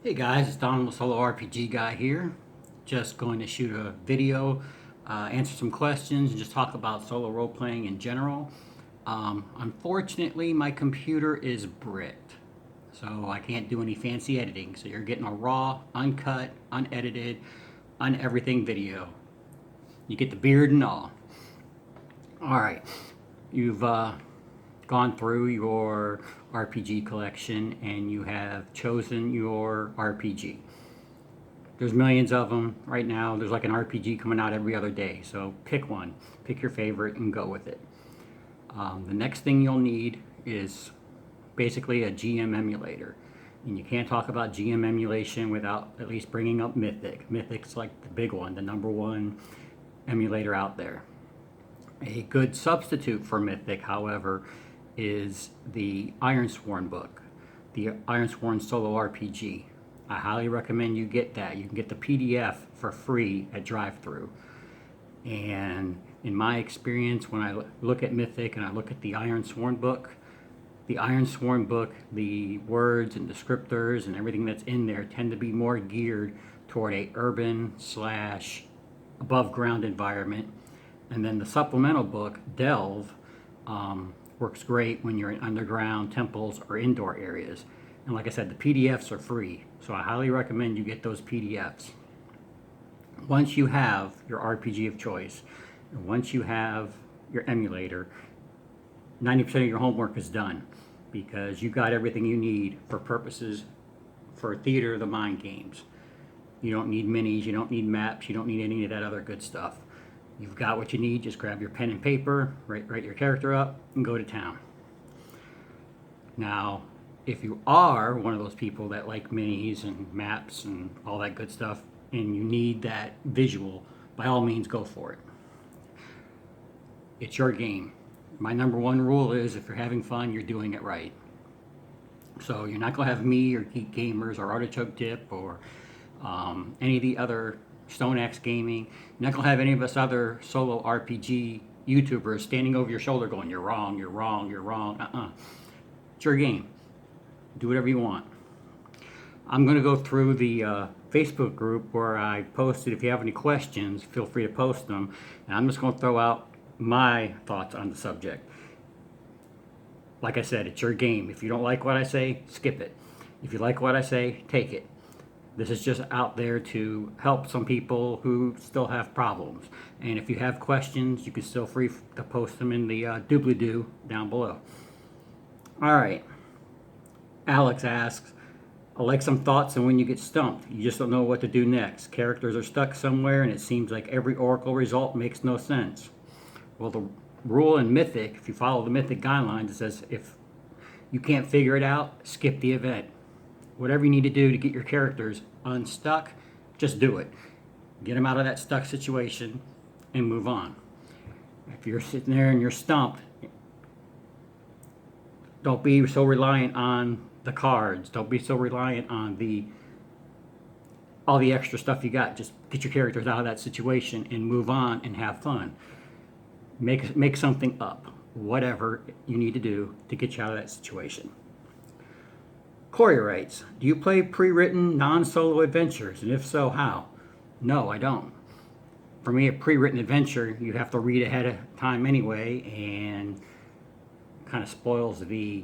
Hey guys, it's Donald, the Solo RPG guy here. Just going to shoot a video, answer some questions, and just talk about solo role playing in general. Unfortunately, my computer is bricked, so I can't do any fancy editing. So you're getting a raw, uncut, unedited, everything video. You get the beard and all. All right, you've gone through your RPG collection and you have chosen your RPG. There's millions of them right now. There's like an RPG coming out every other day. So pick one, pick your favorite, and go with it. The next thing you'll need is basically a GM emulator. And you can't talk about GM emulation without at least bringing up Mythic. Mythic's like the big one, the number one emulator out there. A good substitute for Mythic, however, is the Ironsworn book, the Ironsworn Solo RPG. I highly recommend you get that. You can get the PDF for free at DriveThru. And in my experience, when I look at Mythic and I look at the Ironsworn book, the words and descriptors and everything that's in there tend to be more geared toward a urban slash above ground environment. And then the supplemental book, Delve, works great when you're in underground temples or indoor areas. And like I said, the PDFs are free, so I highly recommend you get those PDFs. Once you have your RPG of choice, and once you have your emulator, 90% of your homework is done because you got everything you need for purposes for Theater of the Mind games. You don't need minis, you don't need maps, you don't need any of that other good stuff. You've got what you need, just grab your pen and paper, write your character up, and go to town. Now, if you are one of those people that like minis and maps and all that good stuff, and you need that visual, by all means go for it. It's your game. My number one rule is if you're having fun, you're doing it right. So you're not going to have me or Geek Gamers or Artichoke Dip or any of the other Stone Axe Gaming. You're not going to have any of us other solo RPG YouTubers standing over your shoulder going, you're wrong, you're wrong, you're wrong. It's your game. Do whatever you want. I'm going to go through the Facebook group where I posted. If you have any questions, feel free to post them. And I'm just going to throw out my thoughts on the subject. Like I said, it's your game. If you don't like what I say, skip it. If you like what I say, take it. This is just out there to help some people who still have problems. And if you have questions, you can still free to post them in the doobly-doo down below. All right. Alex asks, I like some thoughts on when you get stumped. You just don't know what to do next. Characters are stuck somewhere and it seems like every Oracle result makes no sense. Well, the rule in Mythic, if you follow the Mythic guidelines, it says if you can't figure it out, skip the event. Whatever you need to do to get your characters unstuck, just do it. Get them out of that stuck situation and move on. If you're sitting there and you're stumped, don't be so reliant on the cards. Don't be so reliant on all the extra stuff you got. Just get your characters out of that situation and move on and have fun. Make something up, whatever you need to do to get you out of that situation. Corey writes, do you play pre-written non-solo adventures? And if so, how? No, I don't. For me, a pre-written adventure, you have to read ahead of time anyway, and kind of spoils the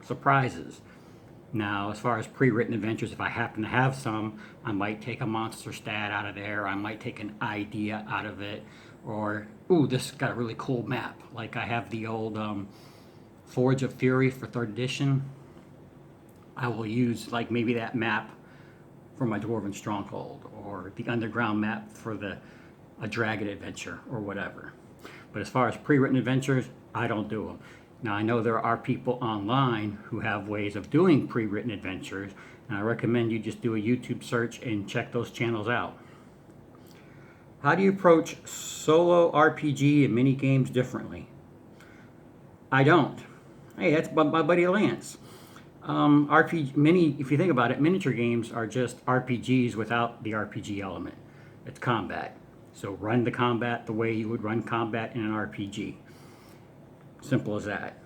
surprises. Now, as far as pre-written adventures, if I happen to have some, I might take a monster stat out of there. I might take an idea out of it. Or, ooh, this got a really cool map. Like I have the old Forge of Fury for 3rd edition. I will use like maybe that map for my Dwarven Stronghold, or the underground map for a dragon adventure, or whatever. But as far as pre-written adventures, I don't do them. Now, I know there are people online who have ways of doing pre-written adventures, and I recommend you just do a YouTube search and check those channels out. How do you approach solo RPG and mini games differently? I don't. Hey, that's my buddy Lance. If you think about it, miniature games are just RPGs without the RPG element. It's combat. So run the combat the way you would run combat in an RPG. Simple as that.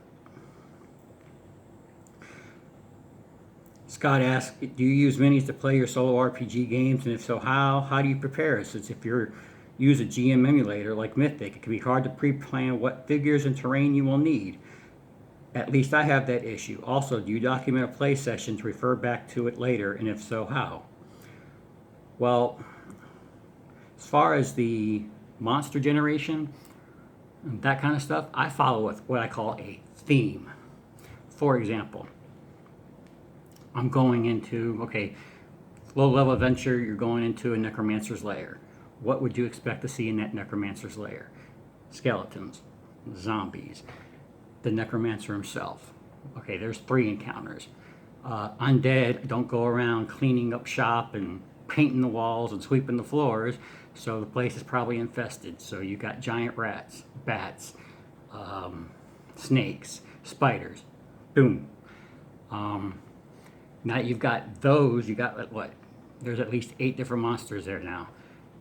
Scott asks, do you use minis to play your solo RPG games? And if so, how? How do you prepare? Since if you use a GM emulator like Mythic, it can be hard to pre-plan what figures and terrain you will need. At least I have that issue. Also, do you document a play session to refer back to it later? And if so, how? Well, as far as the monster generation, that kind of stuff, I follow with what I call a theme. For example, I'm going into, okay, low level adventure, you're going into a necromancer's lair. What would you expect to see in that necromancer's lair? Skeletons, zombies, the necromancer himself. Okay, there's 3 encounters. Undead don't go around cleaning up shop and painting the walls and sweeping the floors, so the place is probably infested. So you got giant rats, bats, snakes, spiders. Boom. Now you've got those, you got what? There's at least 8 different monsters there now.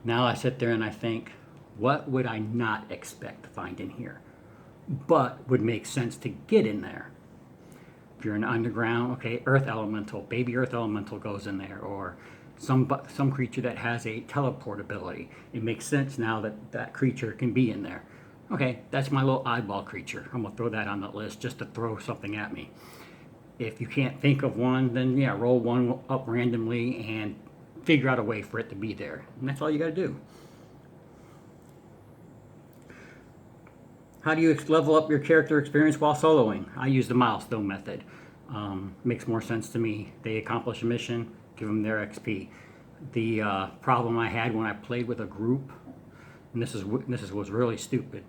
Now I sit there and I think, what would I not expect to find in here? But would make sense to get in there. If you're in underground, okay, earth elemental, baby earth elemental goes in there, or some creature that has a teleport ability. It makes sense now that that creature can be in there. Okay, that's my little eyeball creature. I'm gonna throw that on the list just to throw something at me. If you can't think of one, then yeah, roll one up randomly and figure out a way for it to be there. And that's all you gotta do. How do you level up your character experience while soloing? I use the milestone method. Makes more sense to me. They accomplish a mission, give them their XP. The problem I had when I played with a group, and this was really stupid.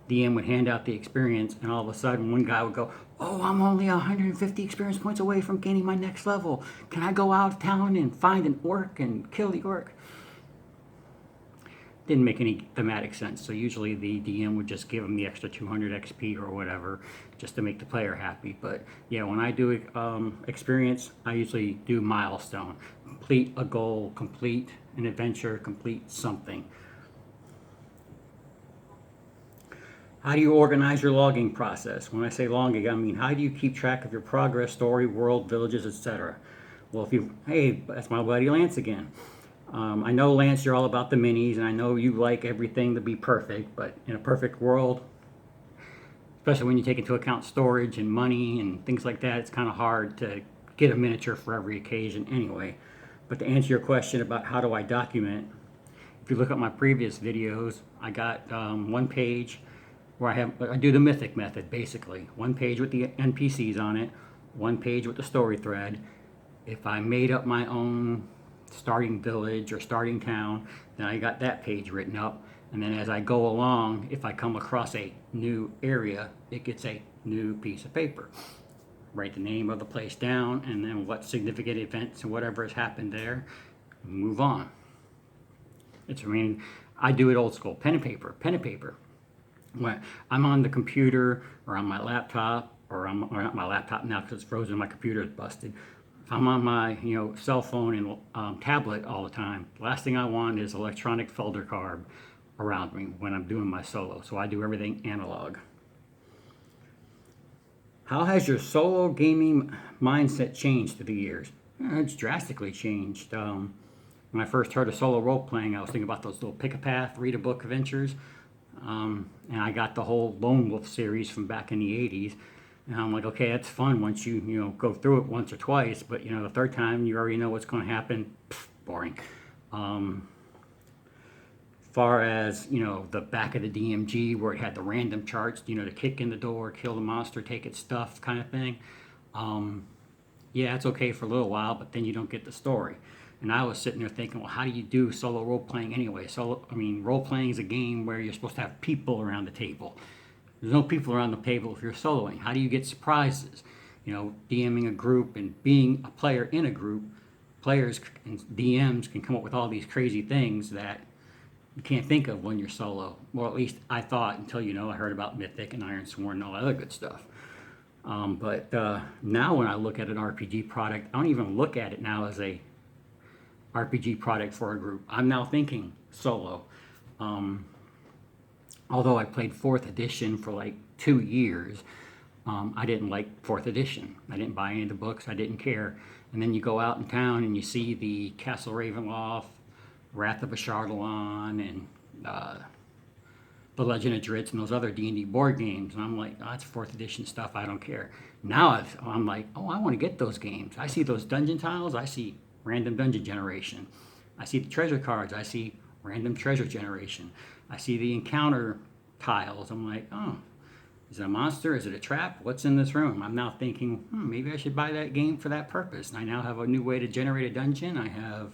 DM would hand out the experience, and all of a sudden one guy would go, "Oh, I'm only 150 experience points away from gaining my next level. Can I go out of town and find an orc and kill the orc?" Didn't make any thematic sense. So usually the DM would just give them the extra 200 XP or whatever, just to make the player happy. But yeah, when I do experience, I usually do milestone. Complete a goal, complete an adventure, complete something. How do you organize your logging process? When I say logging, I mean, how do you keep track of your progress, story, world, villages, etc.? Well, hey, that's my buddy Lance again. I know, Lance, you're all about the minis, and I know you like everything to be perfect, but in a perfect world, especially when you take into account storage and money and things like that, it's kind of hard to get a miniature for every occasion anyway. But to answer your question about how do I document, if you look at my previous videos, I got one page where I do the Mythic method, basically. One page with the NPCs on it, one page with the story thread. If I made up my own starting village or starting town, then I got that page written up. And then as I go along, if I come across a new area, it gets a new piece of paper. Write the name of the place down, and then what significant events and whatever has happened there, move on. I do it old school, pen and paper. When I'm on the computer or on my laptop, or not my laptop now because it's frozen, my computer is busted. If I'm on my cell phone and tablet all the time, the last thing I want is electronic folder carb around me when I'm doing my solo. So I do everything analog. How has your solo gaming mindset changed through the years? It's drastically changed. When I first heard of solo role playing, I was thinking about those little pick a path, read a book adventures. And I got the whole Lone Wolf series from back in the 80s. And I'm like, okay, that's fun once you go through it once or twice, but the third time you already know what's going to happen. Boring. Far as the back of the DMG where it had the random charts, to kick in the door, kill the monster, take its stuff, kind of thing. Yeah, it's okay for a little while, but then you don't get the story. And I was sitting there thinking, well, how do you do solo role playing anyway? Role playing is a game where you're supposed to have people around the table. There's no people around the table if you're soloing. How do you get surprises? DMing a group and being a player in a group, players and DMs can come up with all these crazy things that you can't think of when you're solo. Well, at least I thought until I heard about Mythic and Ironsworn and all that other good stuff. But now when I look at an RPG product, I don't even look at it now as a RPG product for a group. I'm now thinking solo. Although I played 4th edition for like 2 years, I didn't like 4th edition. I didn't buy any of the books. I didn't care. And then you go out in town and you see the Castle Ravenloft, Wrath of Ashardalon, and the Legend of Drizzt and those other D&D board games. And I'm like, oh, that's 4th edition stuff. I don't care. Now I'm like, oh, I want to get those games. I see those dungeon tiles. I see random dungeon generation. I see the treasure cards. I see random treasure generation. I see the encounter tiles. I'm like, oh, is it a monster? Is it a trap? What's in this room? I'm now thinking, maybe I should buy that game for that purpose. And I now have a new way to generate a dungeon. I have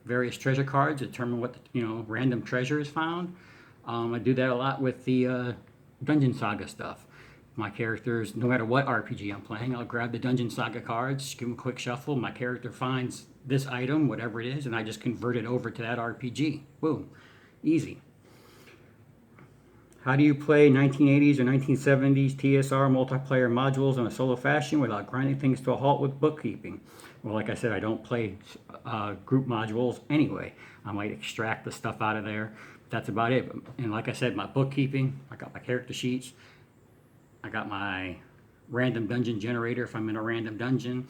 various treasure cards that determine what random treasure is found. I do that a lot with the Dungeon Saga stuff. My characters, no matter what RPG I'm playing, I'll grab the Dungeon Saga cards, give them a quick shuffle. My character finds this item, whatever it is, and I just convert it over to that RPG. Boom, easy. How do you play 1980s or 1970s TSR multiplayer modules in a solo fashion without grinding things to a halt with bookkeeping? Well, like I said, I don't play group modules anyway. I might extract the stuff out of there. That's about it. And like I said, my bookkeeping, I got my character sheets. I got my random dungeon generator if I'm in a random dungeon.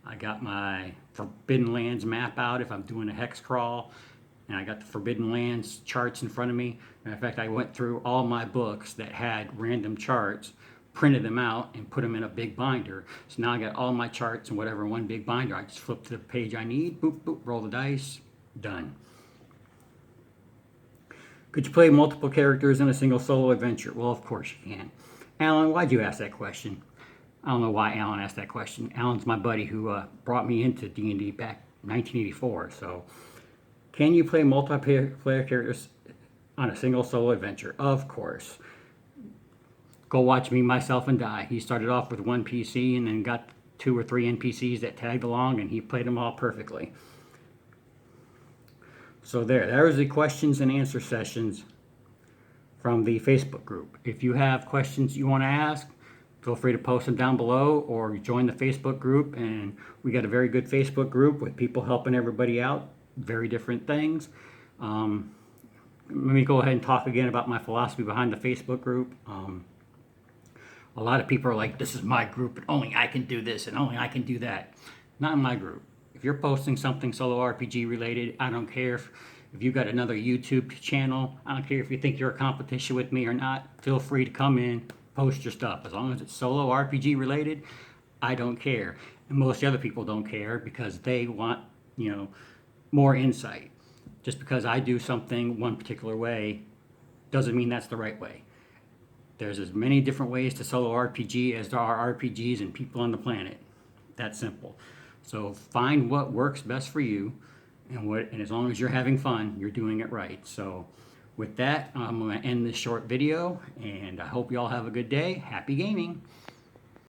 I got my Forbidden Lands map out if I'm doing a hex crawl. And I got the Forbidden Lands charts in front of me. In fact, I went through all my books that had random charts, printed them out, and put them in a big binder. So now I got all my charts and whatever in one big binder. I just flip to the page I need, boop, boop, roll the dice, done. Could you play multiple characters in a single solo adventure? Well, of course you can. Alan, why'd you ask that question? I don't know why Alan asked that question. Alan's my buddy who brought me into D&D back in 1984, so... Can you play multiplayer characters on a single solo adventure? Of course. Go watch Me, Myself, and Die. He started off with one PC and then got 2 or 3 NPCs that tagged along, and he played them all perfectly. So there's the questions and answer sessions from the Facebook group. If you have questions you want to ask, feel free to post them down below or join the Facebook group. And we got a very good Facebook group with people helping everybody out. Very different things. Let me go ahead and talk again about my philosophy behind the Facebook group. A lot of people are like, this is my group and only I can do this and only I can do that. Not in my group. If you're posting something solo RPG related, I don't care if you've got another YouTube channel. I don't care if you think you're a competition with me or not. Feel free to come in, post your stuff. As long as it's solo RPG related, I don't care. And most other people don't care because they want, more insight. Just because I do something one particular way doesn't mean that's the right way. There's as many different ways to solo RPG as there are RPGs and people on the planet. That simple. So find what works best for you, and as long as you're having fun, you're doing it right. So with that, I'm going to end this short video, and I hope you all have a good day. Happy gaming!